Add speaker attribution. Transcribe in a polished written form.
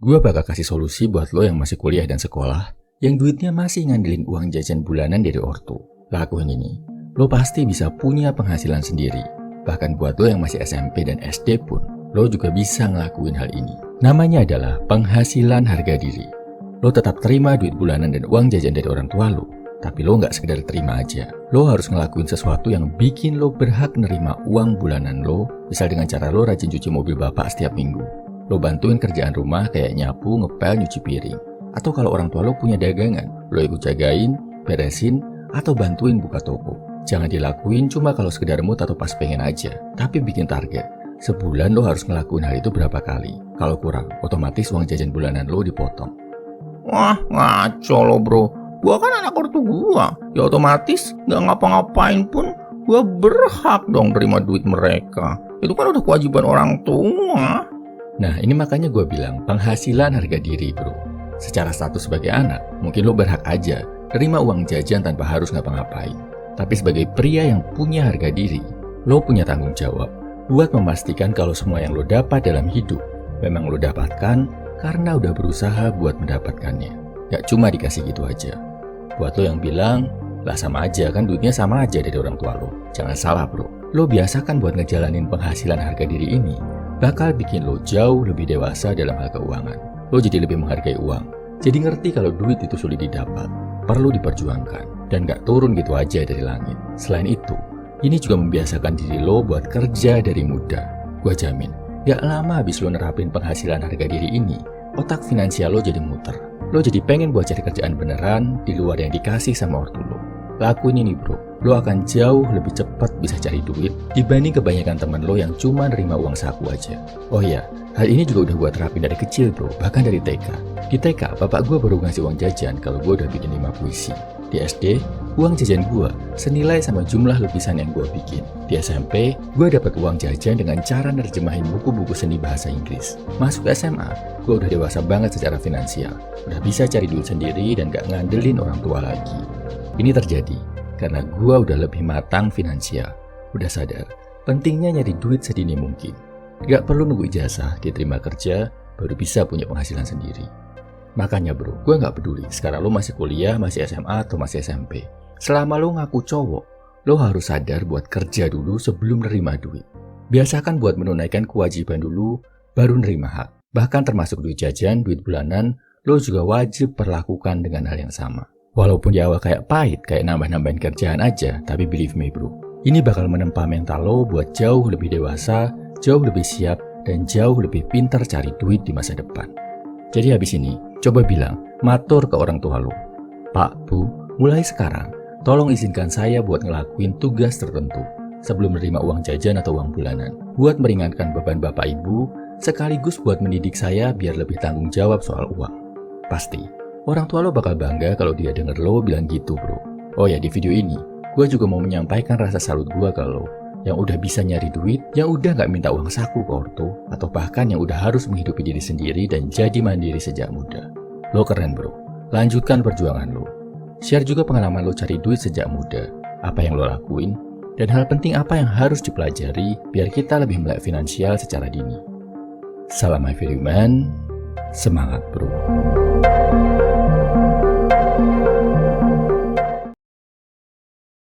Speaker 1: Gue bakal kasih solusi buat lo yang masih kuliah dan sekolah, yang duitnya masih ngandelin uang jajan bulanan dari ortu. Lakuin ini, lo pasti bisa punya penghasilan sendiri. Bahkan buat lo yang masih SMP dan SD pun, lo juga bisa ngelakuin hal ini. Namanya adalah penghasilan harga diri. Lo tetap terima duit bulanan dan uang jajan dari orang tua lo, tapi lo nggak sekedar terima aja. Lo harus ngelakuin sesuatu yang bikin lo berhak nerima uang bulanan lo, misal dengan cara lo rajin cuci mobil bapak setiap minggu. Lo bantuin kerjaan rumah kayak nyapu, ngepel, nyuci piring. Atau kalau orang tua lo punya dagangan, lo ikut jagain, beresin, atau bantuin buka toko. Jangan dilakuin cuma kalau sekedar mood atau pas pengen aja, tapi bikin target. Sebulan lo harus ngelakuin hal itu berapa kali. Kalau kurang, otomatis uang jajan bulanan lo dipotong.
Speaker 2: Wah, ngaco lo bro. Gua kan anak ortu gua. Ya otomatis gak ngapa-ngapain pun gua berhak dong terima duit mereka. Itu kan udah kewajiban orang tua.
Speaker 1: Nah, ini makanya gue bilang penghasilan harga diri bro. Secara status sebagai anak, mungkin lo berhak aja terima uang jajan tanpa harus ngapa-ngapain. Tapi sebagai pria yang punya harga diri, lo punya tanggung jawab buat memastikan kalau semua yang lo dapat dalam hidup memang lo dapatkan karena udah berusaha buat mendapatkannya. Gak cuma dikasih gitu aja. Buat lo yang bilang, lah sama aja kan duitnya sama aja dari orang tua lo. Jangan salah bro, lo biasakan buat ngejalanin penghasilan harga diri ini bakal bikin lo jauh lebih dewasa dalam hal keuangan. Lo jadi lebih menghargai uang, jadi ngerti kalau duit itu sulit didapat, perlu diperjuangkan, dan gak turun gitu aja dari langit. Selain itu, ini juga membiasakan diri lo buat kerja dari muda. Gua jamin, gak lama habis lo nerapin penghasilan harga diri ini, otak finansial lo jadi muter. Lo jadi pengen buat cari kerjaan beneran di luar yang dikasih sama ortu lo. Lakuin ini bro, lo akan jauh lebih cepat bisa cari duit dibanding kebanyakan teman lo yang cuma nerima uang saku aja. Oh iya, hal ini juga udah gue terapin dari kecil bro, bahkan dari TK. Di TK, bapak gue baru ngasih uang jajan kalau gue udah bikin 5 puisi. Di SD, uang jajan gue senilai sama jumlah lukisan yang gue bikin. Di SMP, gue dapat uang jajan dengan cara nerjemahin buku-buku seni bahasa Inggris. Masuk ke SMA, gue udah dewasa banget secara finansial. Udah bisa cari duit sendiri dan gak ngandelin orang tua lagi. Ini terjadi karena gue udah lebih matang finansial. Udah sadar, pentingnya nyari duit sedini mungkin. Gak perlu nunggu ijazah, diterima kerja, baru bisa punya penghasilan sendiri. Makanya bro, gue gak peduli sekarang lo masih kuliah, masih SMA, atau masih SMP. Selama lo ngaku cowok, lo harus sadar buat kerja dulu sebelum nerima duit. Biasakan buat menunaikan kewajiban dulu, baru nerima hak. Bahkan termasuk duit jajan, duit bulanan, lo juga wajib perlakukan dengan hal yang sama. Walaupun di awal kayak pahit, kayak nambah-nambahin kerjaan aja, tapi believe me bro, ini bakal menempa mental lo buat jauh lebih dewasa, jauh lebih siap, dan jauh lebih pintar cari duit di masa depan. Jadi habis ini, coba bilang, matur ke orang tua lo. Pak, Bu, mulai sekarang, tolong izinkan saya buat ngelakuin tugas tertentu sebelum menerima uang jajan atau uang bulanan. Buat meringankan beban bapak ibu, sekaligus buat mendidik saya biar lebih tanggung jawab soal uang. Pasti, orang tua lo bakal bangga kalau dia denger lo bilang gitu bro. Oh ya, di video ini, gue juga mau menyampaikan rasa salut gue ke lo yang udah bisa nyari duit, yang udah gak minta uang saku ke ortu, atau bahkan yang udah harus menghidupi diri sendiri dan jadi mandiri sejak muda. Lo keren bro, lanjutkan perjuangan lo. Share juga pengalaman lo cari duit sejak muda, apa yang lo lakuin, dan hal penting apa yang harus dipelajari biar kita lebih melek finansial secara dini. Salam my very man, semangat bro.